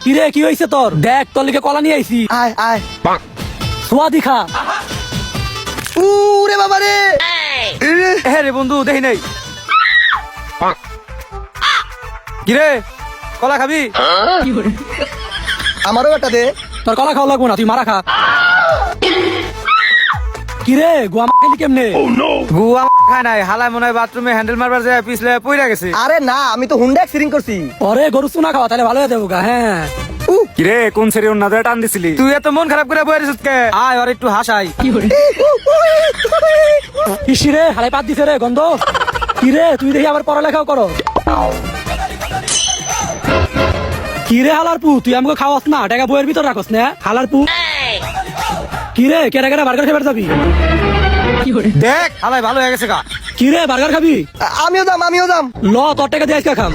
কিরে কি হয়েছে তোর? দেখ তোর লিগে কলা নিয়ে আইছি, আয় আয়। সোয়া দিখা। উরে বাবা রে। হ্যাঁ রে বন্ধু, দেখি নাই। কিরে কলা খাবি? আমারও একটা দে। তোর কলা খাওয়া লাগবো না, তুই মারা খা। কিরে গুয়া খাইলি কেমনে? গুয়া খায় নাই, হালাই মনে হয় বাথরুমে হ্যান্ডেল মারবার যায় পিছলে পইরা গেছে। আরে না, আমি তো হুন্ডা অ্যাক্সিডেন্ট করছি। ওরে গরু চুনা খাওয়া তাহলে ভালো হয়ে যাবো গা। হ্যাঁ কিরে কোন সেরি ওর নাজরে টান দিছিলি? তুই এত মন খারাপ করে বইরে সুতকে আয় আর একটু হাসাই। ইসি রে হালাই পাত দিছে রে গন্ধ। কিরে তুই দেখি আবার পড়ালেখাও করো। কিরে হালার পু, তুই আমাকে খাওয়াস না, টাকা বইয়ের ভিতর রাখস না হালার পু। কিরে কেটা কেটা বার্গার খাবার যাবি? দেখ হালাই ভালো হয়ে গেছে গা। কিরে বার্গার খাবি? আমিও দাম। ল তোর টাকা দিয়ে আজকে খাম।